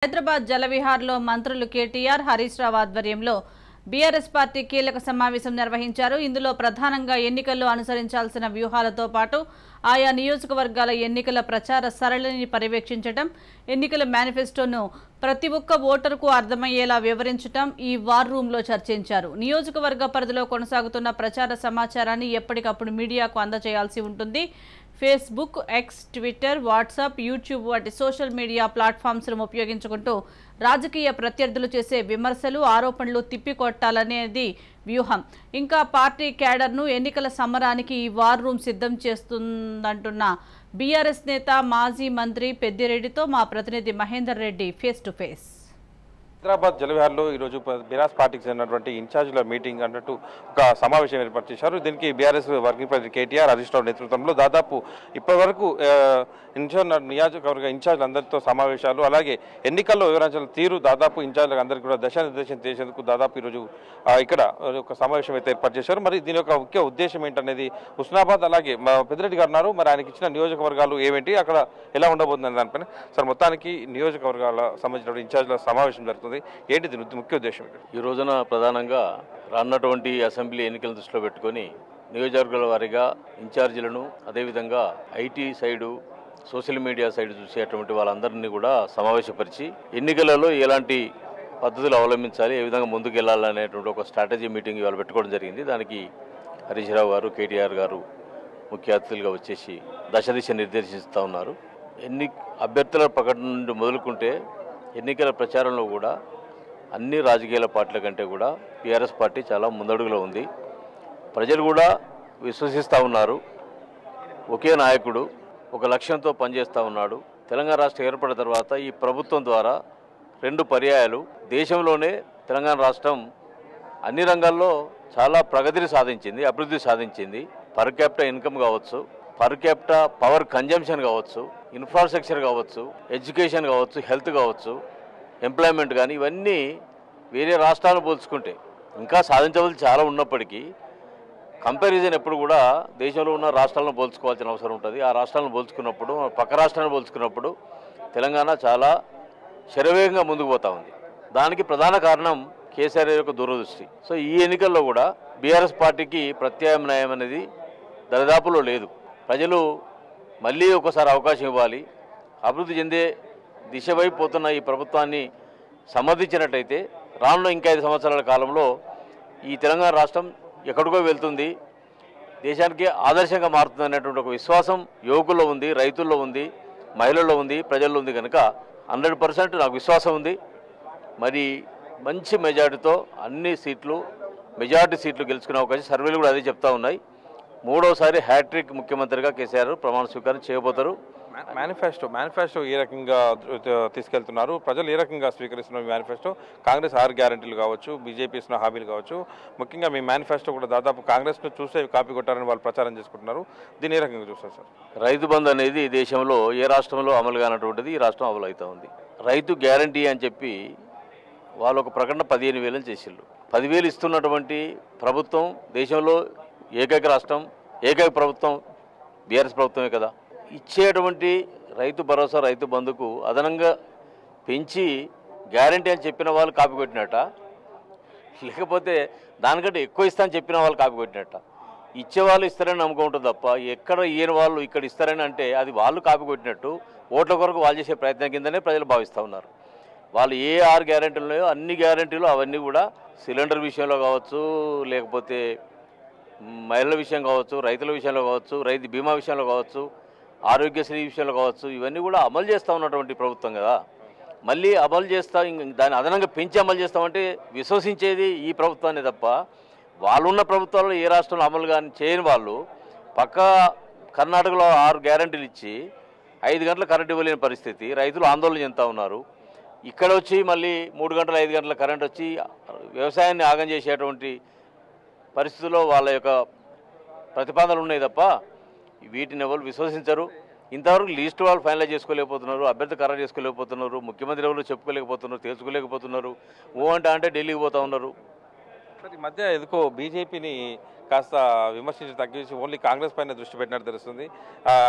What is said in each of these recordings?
హైదరాబాద్ జలవిహార్లో మంత్రులు కేటీఆర్, హరీష్ రావు ఆధ్వర్యంలో BRS party కీలక సమావేశం నిర్వహించారు. ఇందులో ప్రధానంగా ఎన్నికల్లో అనుసరించాల్సిన వ్యూహాలతో పాటు ఆయా నియోజకవర్గాల ఎన్నికల ప్రచార సరళిని పర్యవేక్షించడం, ఎన్నికల మేనిఫెస్టోను ప్రతి ఒక్క ఓటరుకు అర్థమయ్యేలా వివరించడం ఈ వార్ రూమ్లో చర్చించారు. నియోజకవర్గ పరిధిలో కొనసాగుతున్న ప్రచార సమాచారాన్ని ఎప్పటికప్పుడు మీడియాకు అందజేయాల్సి ఉంటుంది. Facebook, X, Twitter, WhatsApp, YouTube వంటి సోషల్ మీడియా ప్లాట్ఫామ్స్ను ఉపయోగించుకుంటూ రాజకీయ ప్రత్యర్థులు చేసే విమర్శలు, ఆరోపణలు తిప్పికొట్టాలనేది వ్యూహం. ఇంకా పార్టీ క్యాడర్ను ఎన్నికల సమరానికి ఈ వార్ రూమ్ సిద్ధం చేస్తుందంటున్న బీఆర్ఎస్ నేత, మాజీ మంత్రి పెద్దిరెడ్డితో మా ప్రతినిధి Mahender Reddy face to face. Hyderabad జలవిహార్లో ఈరోజు బీఆర్ఎస్ పార్టీకి చెందినటువంటి ఇన్ఛార్జీల మీటింగ్ అన్నట్టు ఒక సమావేశం ఏర్పాటు చేశారు. దీనికి BRS working president KTR, Harish Rao నేతృత్వంలో దాదాపు ఇప్పటివరకు నియోజకవర్గ ఇన్ఛార్జీలు అందరితో సమావేశాలు, అలాగే ఎన్నికల్లో వివరించిన తీరు దాదాపు ఇన్ఛార్జీలకు అందరికీ కూడా దిశానిర్దేశం చేసేందుకు దాదాపు ఈరోజు ఇక్కడ ఒక సమావేశం అయితే ఏర్పాటు చేశారు. మరి దీని యొక్క ముఖ్య ఉద్దేశం ఏంటనేది హుస్నాబాద్, అలాగే పెద్దిరెడ్డి గారు ఉన్నారు. మరి ఆయనకి ఇచ్చిన నియోజకవర్గాలు ఏమిటి, అక్కడ ఎలా ఉండబోతుందని దానిపైన సార్ మొత్తానికి నియోజకవర్గాల సంబంధించిన ఇన్ఛార్జీల సమావేశం జరుగుతుంది. ఏంటి దీని ముఖ్య ఉద్దేశం? ఈ రోజున ప్రధానంగా రానున్నటువంటి అసెంబ్లీ ఎన్నికలను దృష్టిలో పెట్టుకొని నియోజకవర్గాల వారీగా ఇన్ఛార్జీలను, అదేవిధంగా IT side, social media side చూసేటువంటి వాళ్ళందరినీ కూడా సమావేశపరిచి ఎన్నికలలో ఎలాంటి పద్ధతులు అవలంబించాలి, ఏ విధంగా ముందుకు వెళ్ళాలనేటువంటి ఒక స్ట్రాటజీ మీటింగ్ ఇవాళ పెట్టుకోవడం జరిగింది. దానికి హరీష్ రావు గారు, కేటీఆర్ గారు ముఖ్య అతిథులుగా వచ్చేసి దశ నిర్దేశిస్తూ ఉన్నారు. అభ్యర్థుల ప్రకటన నుండి మొదలుకుంటే ఎన్నికల ప్రచారంలో కూడా అన్ని రాజకీయ పార్టీల కంటే కూడా బీఆర్ఎస్ పార్టీ చాలా ముందడుగులో ఉంది. ప్రజలు కూడా విశ్వసిస్తూ ఉన్నారు. ఒకే నాయకుడు ఒక లక్ష్యంతో పనిచేస్తూ ఉన్నాడు. తెలంగాణ రాష్ట్రం ఏర్పడిన తర్వాత ఈ ప్రభుత్వం ద్వారా 2 పర్యాయాలు దేశంలోనే తెలంగాణ రాష్ట్రం అన్ని రంగాల్లో చాలా ప్రగతిని సాధించింది, అభివృద్ధి సాధించింది. పర్ క్యాపిటల్ ఇన్కమ్ కావచ్చు, పర్ క్యాపిటల్ పవర్ కన్జంప్షన్ కావచ్చు, ఇన్ఫ్రాస్ట్రక్చర్ కావచ్చు, ఎడ్యుకేషన్ కావచ్చు, హెల్త్ కావచ్చు, ఎంప్లాయ్మెంట్ కానీ ఇవన్నీ వేరే రాష్ట్రాలను పోల్చుకుంటే ఇంకా సాధించవలసి చాలా ఉన్నప్పటికీ కంపారిజన్ ఎప్పుడు కూడా దేశంలో ఉన్న రాష్ట్రాలను పోల్చుకోవాల్సిన అవసరం ఉంటుంది. ఆ రాష్ట్రాలను పోల్చుకున్నప్పుడు, పక్క రాష్ట్రాలను పోల్చుకున్నప్పుడు తెలంగాణ చాలా శరవేగంగా ముందుకు పోతూ ఉంది. దానికి ప్రధాన కారణం కేసీఆర్ యొక్క దూరదృష్టి. సో ఈ ఎన్నికల్లో కూడా బీఆర్ఎస్ పార్టీకి ప్రత్యామ్నాయం అనేది దరిదాపులో లేదు. ప్రజలు మళ్ళీ ఒకసారి అవకాశం ఇవ్వాలి. అభివృద్ధి చెందే దిశ వైపు పోతున్న ఈ ప్రభుత్వాన్ని సమర్థించినట్టయితే రానున్న ఇంకా 5 సంవత్సరాల కాలంలో ఈ తెలంగాణ రాష్ట్రం ఎక్కడికో వెళ్తుంది, దేశానికి ఆదర్శంగా మారుతుంది అనేటువంటి ఒక విశ్వాసం యువకుల్లో ఉంది, రైతుల్లో ఉంది, మహిళల్లో ఉంది, ప్రజల్లో ఉంది. కనుక 100% నాకు విశ్వాసం ఉంది. మరి మంచి మెజార్టీతో మెజార్టీ సీట్లు గెలుచుకునే అవకాశం సర్వేలు కూడా అదే చెప్తా ఉన్నాయి. 3వసారి హ్యాట్రిక్ ముఖ్యమంత్రిగా కేసీఆర్ ప్రమాణ స్వీకారం చేయబోతారు. మేనిఫెస్టో ఏ రకంగా తీసుకెళ్తున్నారు, ప్రజలు ఏ రకంగా స్వీకరిస్తున్నారు? మీ మేనిఫెస్టో కాంగ్రెస్ 6 గ్యారెంటీలు కావచ్చు, బీజేపీ ఇస్తున్న హామీలు కావచ్చు, ముఖ్యంగా మీ మేనిఫెస్టో కూడా దాదాపు కాంగ్రెస్ను చూసే కాపీ కొట్టారని వాళ్ళు ప్రచారం చేసుకుంటున్నారు. దీన్ని ఏ రకంగా చూస్తారు సార్? రైతు బంధు అనేది దేశంలో ఏ రాష్ట్రంలో అమలు కానటువంటిది ఈ రాష్ట్రం అమలు అవుతూ ఉంది. రైతు గ్యారంటీ అని చెప్పి వాళ్ళు ఒక ప్రకటన 15,000 చేసిళ్ళు. 10,000 ఇస్తున్నటువంటి ప్రభుత్వం దేశంలో ఏకైక రాష్ట్రం, ఏకైక ప్రభుత్వం బీఆర్ఎస్ ప్రభుత్వమే కదా. ఇచ్చేటువంటి రైతు భరోసా, రైతు బంధుకు అదనంగా పెంచి గ్యారంటీ అని చెప్పిన వాళ్ళు కాపీ కొట్టినట్ట, లేకపోతే దానికంటే ఎక్కువ ఇస్తా అని చెప్పిన వాళ్ళు కాపీ కొట్టినట్ట. ఇచ్చేవాళ్ళు ఇస్తారని నమ్మకం ఉంటుంది తప్ప ఎక్కడ ఈయన వాళ్ళు ఇక్కడ ఇస్తారని అంటే అది వాళ్ళు కాపీ కొట్టినట్టు ఓట్ల కొరకు వాళ్ళు చేసే ప్రయత్నం కిందనే ప్రజలు భావిస్తూ ఉన్నారు. వాళ్ళు ఏ 6 గ్యారెంటీలు ఉన్నాయో అన్ని గ్యారెంటీలు అవన్నీ కూడా సిలిండర్ విషయంలో కావచ్చు, లేకపోతే మహిళల విషయం కావచ్చు, రైతుల విషయంలో కావచ్చు, రైతు బీమా విషయంలో కావచ్చు, ఆరోగ్యశ్రీ విషయంలో కావచ్చు, ఇవన్నీ కూడా అమలు చేస్తూ ఉన్నటువంటి ప్రభుత్వం కదా. మళ్ళీ అమలు దాన్ని అదనంగా పెంచి అమలు చేస్తామంటే విశ్వసించేది ఈ ప్రభుత్వాన్ని తప్ప వాళ్ళున్న ప్రభుత్వాల్లో ఏ రాష్ట్రంలో అమలు కానీ చేయని వాళ్ళు పక్క కర్ణాటకలో 6 గ్యారెంటీలు ఇచ్చి 5 గంటల కరెంట్ ఇవ్వలేని పరిస్థితి, రైతులు ఆందోళన చెందుతూ ఉన్నారు. ఇక్కడ వచ్చి మళ్ళీ 3 గంటల 5 గంటల కరెంట్ వచ్చి వ్యవసాయాన్ని ఆగం చేసేటువంటి పరిస్థితుల్లో వాళ్ళ యొక్క ప్రతిపాదనలు ఉన్నాయి తప్ప వీటిని ఎవరు విశ్వసించరు. ఇంతవరకు లిస్ట్ వాళ్ళు ఫైనలైజ్ చేసుకోలేకపోతున్నారు, అభ్యర్థి ఖరారు చేసుకోలేకపోతున్నారు, ముఖ్యమంత్రి ఎవరు చెప్పుకోలేకపోతున్నారు, తెలుసుకోలేకపోతున్నారు. అంటే ఢిల్లీకి పోతూ ఉన్నారు. ఈ మధ్య ఎందుకో బీజేపీని కాస్త విమర్శించి తగ్గించి ఓన్లీ కాంగ్రెస్ పైన దృష్టి పెట్టినట్టు తెలుస్తుంది.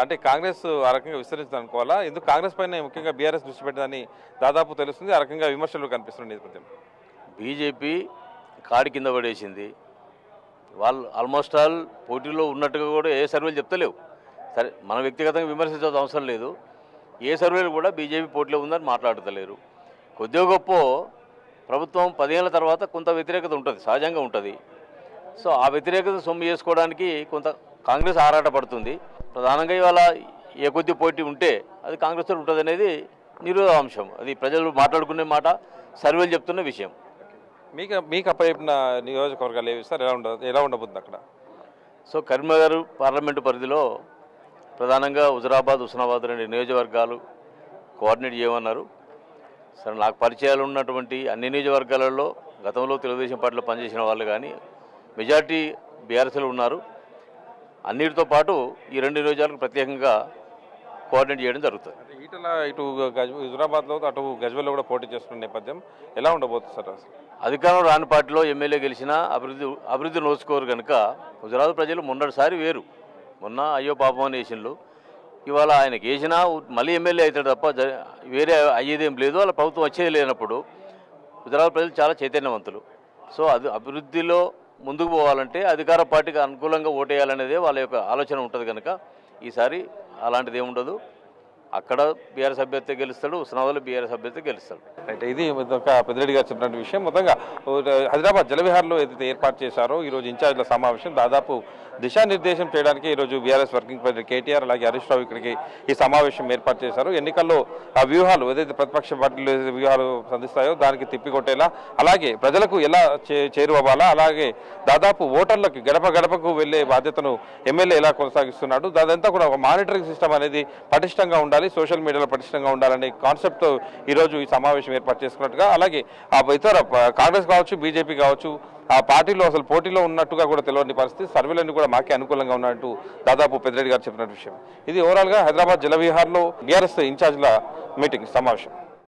అంటే కాంగ్రెస్ ఆ రకంగా విస్తరించింది అనుకోవాలా? ఎందుకు కాంగ్రెస్ పైన ముఖ్యంగా బీఆర్ఎస్ దృష్టి పెట్టిందని దాదాపు తెలుస్తుంది. ఆ రకంగా విమర్శలు కనిపిస్తుంది నేపథ్యం. బీజేపీ కాడి కింద పడేసింది. వాళ్ళు ఆల్మోస్ట్ ఆల్ పోటీలో ఉన్నట్టుగా కూడా ఏ సర్వేలు చెప్తలేవు. సరే, మన వ్యక్తిగతంగా విమర్శించాల్సిన అవసరం లేదు. ఏ సర్వేలు కూడా బీజేపీ పోటీలో ఉందని మాట్లాడతలేరు. కొద్దిగా గొప్ప ప్రభుత్వం 10 ఏళ్ల తర్వాత కొంత వ్యతిరేకత ఉంటుంది, సహజంగా ఉంటుంది. సో ఆ వ్యతిరేకత సొమ్ము చేసుకోవడానికి కొంత కాంగ్రెస్ ఆరాటపడుతుంది. ప్రధానంగా ఇవాళ ఏ కొద్ది పోటీ ఉంటే అది కాంగ్రెస్తో ఉంటుంది అనేది నిరోధాంశం. అది ప్రజలు మాట్లాడుకునే మాట, సర్వేలు చెప్తున్న విషయం. మీకు అప్పచెప్పిన నియోజకవర్గాలు ఏవి సార్? ఎలా ఉండబోతుంది అక్కడ? సో కరీంనగర్ పార్లమెంటు పరిధిలో ప్రధానంగా హుజురాబాద్, హుస్నాబాద్ 2 నియోజకవర్గాలు కోఆర్డినేట్ చేయమన్నారు. సరే, నాకు పరిచయాలు ఉన్నటువంటి అన్ని నియోజకవర్గాలలో గతంలో తెలుగుదేశం పార్టీలో పనిచేసిన వాళ్ళు కానీ మెజార్టీ బీఆర్ఎస్లో ఉన్నారు. అన్నిటితో పాటు ఈ 2 నియోజకవర్గాలకు ప్రత్యేకంగా కోఆర్డినేట్ చేయడం జరుగుతుంది. ఈటల ఇటు హుజురాబాద్లో అటు గజ్వేల్లో కూడా పోటీ చేస్తున్న నేపథ్యం ఎలా ఉండబోతుంది సార్? అసలు అధికారం రాని పార్టీలో ఎమ్మెల్యే గెలిచినా అభివృద్ధి నోచుకోరు కనుక హుజురాబాద్ ప్రజలు మొన్నటిసారి వేరు, మొన్న అయ్యో పాపం అని వేసినలు. ఇవాళ ఆయనకి వేసినా మళ్ళీ ఎమ్మెల్యే అవుతాడు తప్ప వేరే అయ్యేదేం లేదు. వాళ్ళ ప్రభుత్వం వచ్చేది లేనప్పుడు హుజురాబాద్ ప్రజలు చాలా చైతన్యవంతులు. సో అది అభివృద్ధిలో ముందుకు పోవాలంటే అధికార పార్టీకి అనుకూలంగా ఓటేయాలనేదే వాళ్ళ యొక్క ఆలోచన ఉంటుంది కనుక ఈసారి అలాంటిది ఏముండదు. అక్కడ బీఆర్ఎస్ అభ్యర్థి గెలుస్తాడు, హుస్నాబాద్లో బీఆర్ఎస్ అభ్యర్థి గెలుస్తాడు. అయితే ఇది పెద్దిరెడ్డి గారు చెప్పిన విషయం. మొత్తంగా హైదరాబాద్ జలవిహార్లో ఏదైతే ఏర్పాటు చేశారో ఈరోజు ఇన్ఛార్జ్ల సమావేశం, దాదాపు దిశానిర్దేశం చేయడానికి ఈరోజు బీఆర్ఎస్ వర్కింగ్ ప్రెసిడెంట్ కేటీఆర్ అలాగే హరీష్ రావు ఇక్కడికి ఈ సమావేశం ఏర్పాటు చేశారు. ఎన్నికల్లో ఆ వ్యూహాలు ఏదైతే ప్రతిపక్ష పార్టీలు వ్యూహాలు సంధిస్తాయో దానికి తిప్పికొట్టేలా, అలాగే ప్రజలకు ఎలా చేరువవ్వాలా, అలాగే దాదాపు ఓటర్లకు గడప గడపకు వెళ్లే బాధ్యతను ఎమ్మెల్యే ఎలా కొనసాగిస్తున్నాడు, దాదంతా కూడా ఒక మానిటరింగ్ సిస్టమ్ అనేది పటిష్టంగా ఉండాలి, సోషల్ మీడియాలో పటిష్టంగా ఉండాలనే కాన్సెప్ట్ ఈరోజు ఈ సమావేశం ఏర్పాటు చేసుకున్నట్టుగా, అలాగే ఆ ఇతర కాంగ్రెస్ కావచ్చు, బీజేపీ కావచ్చు, ఆ పార్టీలో అసలు పోటీలో ఉన్నట్టుగా కూడా తెలియని పరిస్థితి, సర్వేలన్నీ కూడా మాకే అనుకూలంగా ఉన్నట్టు దాదాపు పెద్దిరెడ్డి గారు చెప్పిన విషయం. ఇది ఓవరాల్గా హైదరాబాద్ జలవిహార్లో బీఆర్ఎస్ ఇన్ఛార్జ్ల మీటింగ్ సమావేశం.